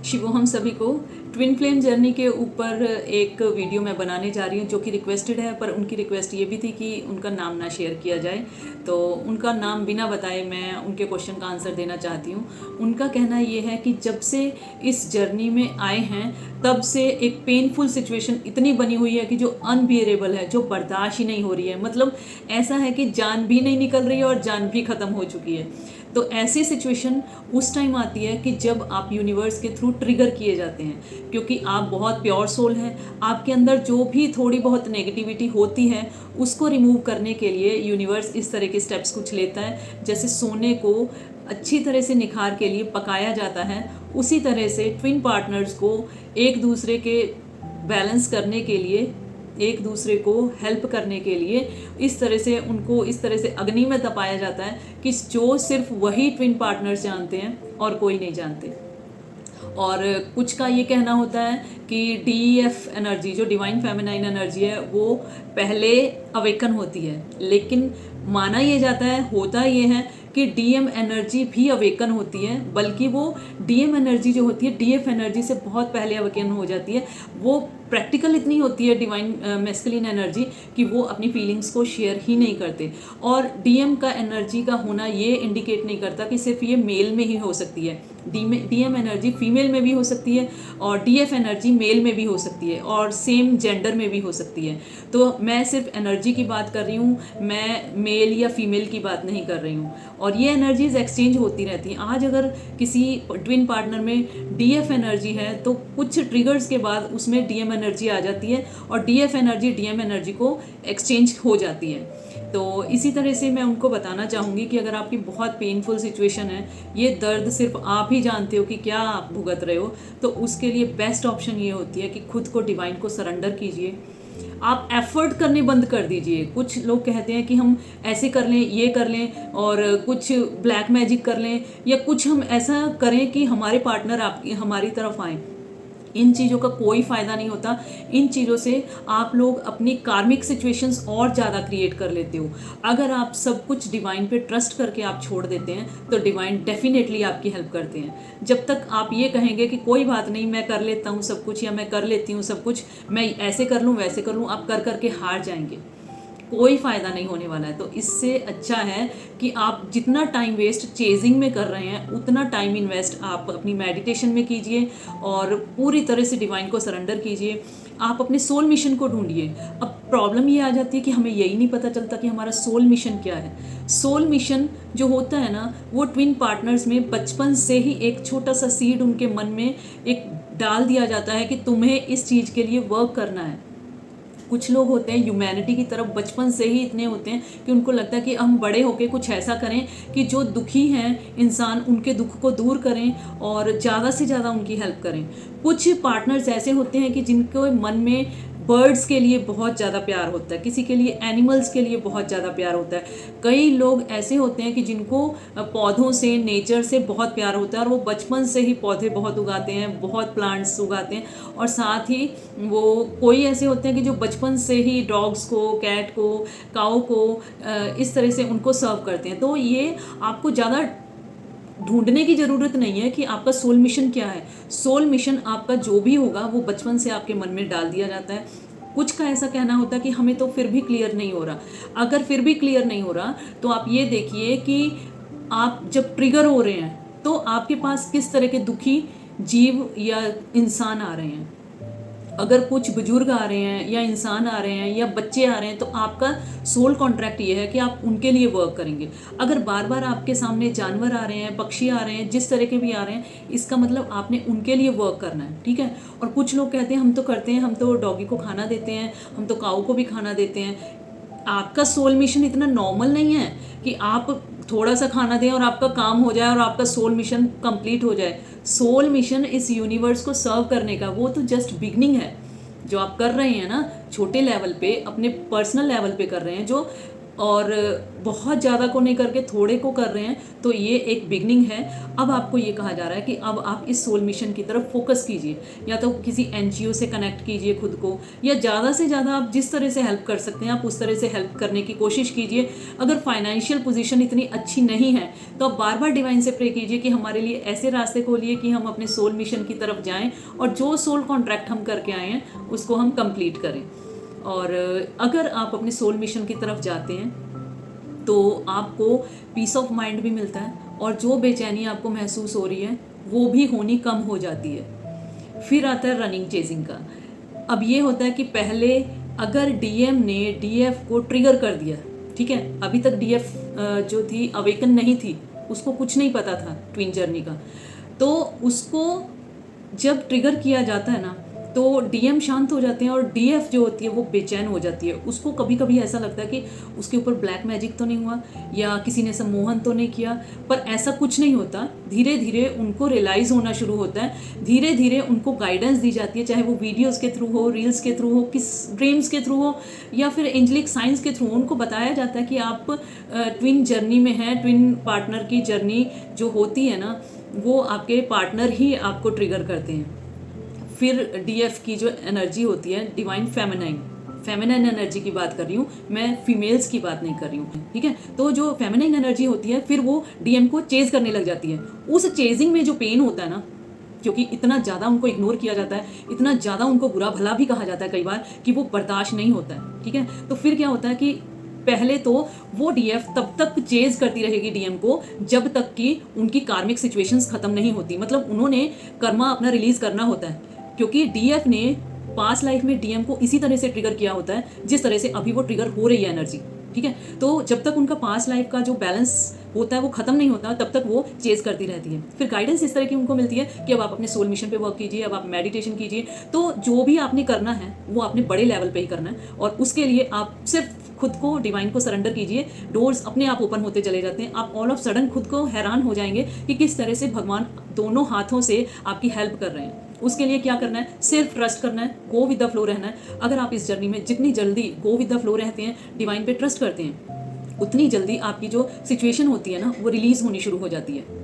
शिवोहम सभी को। Twin flame journey के ऊपर एक वीडियो मैं बनाने जा रही हूँ जो कि रिक्वेस्टेड है, पर उनकी रिक्वेस्ट ये भी थी कि उनका नाम ना शेयर किया जाए, तो उनका नाम बिना बताए मैं उनके क्वेश्चन का आंसर देना चाहती हूँ। उनका कहना ये है कि जब से इस जर्नी में आए हैं तब से एक पेनफुल सिचुएशन इतनी बनी हुई है कि जो अनबियरेबल है, जो बर्दाश्त ही नहीं हो रही है। मतलब ऐसा है कि जान भी नहीं निकल रही है और जान भी ख़त्म हो चुकी है। तो ऐसी सिचुएशन उस टाइम आती है कि जब आप यूनिवर्स के थ्रू ट्रिगर किए जाते हैं, क्योंकि आप बहुत प्योर सोल हैं। आपके अंदर जो भी थोड़ी बहुत नेगेटिविटी होती है उसको रिमूव करने के लिए यूनिवर्स इस तरह के स्टेप्स कुछ लेता है। जैसे सोने को अच्छी तरह से निखार के लिए पकाया जाता है, उसी तरह से ट्विन पार्टनर्स को एक दूसरे के बैलेंस करने के लिए, एक दूसरे को हेल्प करने के लिए इस तरह से उनको इस तरह से अग्नि में तपाया जाता है कि जो सिर्फ वही ट्विन पार्टनर्स जानते हैं और कोई नहीं जानते। और कुछ का ये कहना होता है कि DEF एनर्जी, जो डिवाइन फेमिनाइन एनर्जी है, वो पहले अवेकन होती है, लेकिन माना ये जाता है, होता ये है कि DM एनर्जी भी अवेकन होती है, बल्कि वो DM एनर्जी जो होती है DF एनर्जी से बहुत पहले अवेकन हो जाती है। वो प्रैक्टिकल इतनी होती है डिवाइन मैस्कुलिन एनर्जी कि वो अपनी फीलिंग्स को शेयर ही नहीं करते। और DM का एनर्जी का होना ये इंडिकेट नहीं करता कि सिर्फ ये मेल में ही हो सकती है। DM एनर्जी फीमेल में भी हो सकती है और DF एनर्जी मेल में भी हो सकती है और सेम जेंडर में भी हो सकती है। तो मैं सिर्फ एनर्जी की बात कर रही हूँ, मैं मेल या फीमेल की बात नहीं कर रही हूँ। और ये एनर्जीज एक्सचेंज होती रहती हैं। आज अगर किसी ट्विन पार्टनर में DF एनर्जी है तो कुछ ट्रिगर्स के बाद उसमें DM एनर्जी आ जाती है और DF एनर्जी DM एनर्जी को एक्सचेंज हो जाती है। तो इसी तरह से मैं उनको बताना चाहूँगी कि अगर आपकी बहुत पेनफुल सिचुएशन है, ये दर्द सिर्फ आप ही जानते हो कि क्या आप भुगत रहे हो, तो उसके लिए बेस्ट ऑप्शन ये होती है कि खुद को डिवाइन को सरेंडर कीजिए। आप एफर्ट करने बंद कर दीजिए। कुछ लोग कहते हैं कि हम ऐसे कर लें, ये कर लें और कुछ ब्लैक मैजिक कर लें, या कुछ हम ऐसा करें कि हमारे पार्टनर आपकी हमारी तरफ आए। इन चीज़ों का कोई फ़ायदा नहीं होता। इन चीज़ों से आप लोग अपनी कार्मिक सिचुएशंस और ज़्यादा क्रिएट कर लेते हो। अगर आप सब कुछ डिवाइन पे ट्रस्ट करके आप छोड़ देते हैं तो डिवाइन डेफिनेटली आपकी हेल्प करते हैं। जब तक आप ये कहेंगे कि कोई बात नहीं, मैं कर लेता हूँ सब कुछ, या मैं कर लेती हूँ सब कुछ, मैं ऐसे कर लूँ वैसे कर लूँ, आप कर करके हार जाएंगे। कोई फ़ायदा नहीं होने वाला है। तो इससे अच्छा है कि आप जितना टाइम वेस्ट चेजिंग में कर रहे हैं उतना टाइम इन्वेस्ट आप अपनी मेडिटेशन में कीजिए और पूरी तरह से डिवाइन को सरेंडर कीजिए। आप अपने सोल मिशन को ढूंढिए। अब प्रॉब्लम ये आ जाती है कि हमें यही नहीं पता चलता कि हमारा सोल मिशन क्या है। सोल मिशन जो होता है ना, वो ट्विन पार्टनर्स में बचपन से ही एक छोटा सा सीड उनके मन में एक डाल दिया जाता है कि तुम्हें इस चीज़ के लिए वर्क करना है। कुछ लोग होते हैं ह्यूमैनिटी की तरफ बचपन से ही इतने होते हैं कि उनको लगता है कि हम बड़े होकर कुछ ऐसा करें कि जो दुखी हैं इंसान, उनके दुख को दूर करें और ज़्यादा से ज़्यादा उनकी हेल्प करें। कुछ पार्टनर्स ऐसे होते हैं कि जिनको मन में बर्ड्स के लिए बहुत ज़्यादा प्यार होता है, किसी के लिए एनिमल्स के लिए बहुत ज़्यादा प्यार होता है। कई लोग ऐसे होते हैं कि जिनको पौधों से, नेचर से बहुत प्यार होता है और वो बचपन से ही पौधे बहुत उगाते हैं, बहुत प्लांट्स उगाते हैं। और साथ ही वो कोई ऐसे होते हैं कि जो बचपन से ही डॉग्स को, कैट को, काऊ को इस तरह से उनको सर्व करते हैं। तो ये आपको ज़्यादा ढूंढने की ज़रूरत नहीं है कि आपका सोल मिशन क्या है। सोल मिशन आपका जो भी होगा वो बचपन से आपके मन में डाल दिया जाता है। कुछ का ऐसा कहना होता है कि हमें तो फिर भी क्लियर नहीं हो रहा। अगर फिर भी क्लियर नहीं हो रहा तो आप ये देखिए कि आप जब ट्रिगर हो रहे हैं तो आपके पास किस तरह के दुखी जीव या इंसान आ रहे हैं। अगर कुछ बुजुर्ग आ रहे हैं या इंसान आ रहे हैं या बच्चे आ रहे हैं तो आपका सोल कॉन्ट्रैक्ट ये है कि आप उनके लिए वर्क करेंगे। अगर बार बार आपके सामने जानवर आ रहे हैं, पक्षी आ रहे हैं, जिस तरह के भी आ रहे हैं, इसका मतलब आपने उनके लिए वर्क करना है, ठीक है। और कुछ लोग कहते हैं हम तो करते हैं, हम तो डॉगी को खाना देते हैं, हम तो काऊ को भी खाना देते हैं। आपका सोल मिशन इतना नॉर्मल नहीं है कि आप थोड़ा सा खाना दें और आपका काम हो जाए और आपका सोल मिशन कंप्लीट हो जाए। सोल मिशन इस यूनिवर्स को सर्व करने का, वो तो जस्ट बिगनिंग है। जो आप कर रहे हैं ना छोटे लेवल पे, अपने पर्सनल लेवल पे कर रहे हैं, जो और बहुत ज़्यादा को नहीं करके थोड़े को कर रहे हैं, तो ये एक बिगनिंग है। अब आपको ये कहा जा रहा है कि अब आप इस सोल मिशन की तरफ फोकस कीजिए, या तो किसी एनजीओ से कनेक्ट कीजिए खुद को, या ज़्यादा से ज़्यादा आप जिस तरह से हेल्प कर सकते हैं आप उस तरह से हेल्प करने की कोशिश कीजिए। अगर फाइनेंशियल पोजीशन इतनी अच्छी नहीं है तो आप बार बार डिवाइन से प्रे कीजिए कि हमारे लिए ऐसे रास्ते खोलिए कि हम अपने सोल मिशन की तरफ जाएं और जो सोल कॉन्ट्रैक्ट हम करके आए हैं उसको हम कंप्लीट करें। और अगर आप अपने सोल मिशन की तरफ जाते हैं तो आपको पीस ऑफ माइंड भी मिलता है, और जो बेचैनी आपको महसूस हो रही है वो भी होनी कम हो जाती है। फिर आता है रनिंग चेजिंग का। अब ये होता है कि पहले अगर डीएम ने डीएफ को ट्रिगर कर दिया, ठीक है, अभी तक डीएफ जो थी अवेकन नहीं थी, उसको कुछ नहीं पता था ट्विन जर्नी का, तो उसको जब ट्रिगर किया जाता है ना तो डीएम शांत हो जाते हैं और डीएफ जो होती है वो बेचैन हो जाती है। उसको कभी कभी ऐसा लगता है कि उसके ऊपर ब्लैक मैजिक तो नहीं हुआ या किसी ने सम्मोहन तो नहीं किया, पर ऐसा कुछ नहीं होता। धीरे धीरे उनको रियलाइज़ होना शुरू होता है, धीरे धीरे उनको गाइडेंस दी जाती है, चाहे वो वीडियोज़ के थ्रू हो, रील्स के थ्रू हो, किस ड्रीम्स के थ्रू हो, या फिर एंजलिक साइंस के थ्रू। उनको बताया जाता है कि आप ट्विन जर्नी में हैं। ट्विन पार्टनर की जर्नी जो होती है ना वो आपके पार्टनर ही आपको ट्रिगर करते हैं। फिर डीएफ की जो एनर्जी होती है डिवाइन फेमिनाइन एनर्जी की बात कर रही हूँ मैं, फीमेल्स की बात नहीं कर रही हूँ, ठीक है। तो जो फेमिनाइन एनर्जी होती है फिर वो डीएम को चेज करने लग जाती है। उस चेजिंग में जो पेन होता है ना, क्योंकि इतना ज़्यादा उनको इग्नोर किया जाता है, इतना ज़्यादा उनको बुरा भला भी कहा जाता है कई बार कि वो बर्दाश्त नहीं होता है, ठीक है। तो फिर क्या होता है कि पहले तो वो डीएफ तब तक चेज करती रहेगी डीएम को जब तक कि उनकी कार्मिक सिचुएशंस खत्म नहीं होती। मतलब उन्होंने कर्मा अपना रिलीज करना होता है, क्योंकि डीएफ ने पास्ट लाइफ में डीएम को इसी तरह से ट्रिगर किया होता है जिस तरह से अभी वो ट्रिगर हो रही है एनर्जी, ठीक है। तो जब तक उनका पास्ट लाइफ का जो बैलेंस होता है वो खत्म नहीं होता तब तक वो चेज करती रहती है। फिर गाइडेंस इस तरह की उनको मिलती है कि अब आप अपने सोल मिशन पे वर्क कीजिए, अब आप मेडिटेशन कीजिए। तो जो भी आपने करना है वो आपने बड़े लेवल पे ही करना है, और उसके लिए आप सिर्फ खुद को डिवाइन को सरेंडर कीजिए। डोर्स अपने आप ओपन होते चले जाते हैं। आप ऑल ऑफ सडन खुद को हैरान हो जाएंगे कि किस तरह से भगवान दोनों हाथों से आपकी हेल्प कर रहे हैं। उसके लिए क्या करना है, सिर्फ ट्रस्ट करना है, गो विद द फ्लो रहना है। अगर आप इस जर्नी में जितनी जल्दी गो विद द फ्लो रहते हैं, डिवाइन पे ट्रस्ट करते हैं, उतनी जल्दी आपकी जो सिचुएशन होती है ना वो रिलीज होनी शुरू हो जाती है।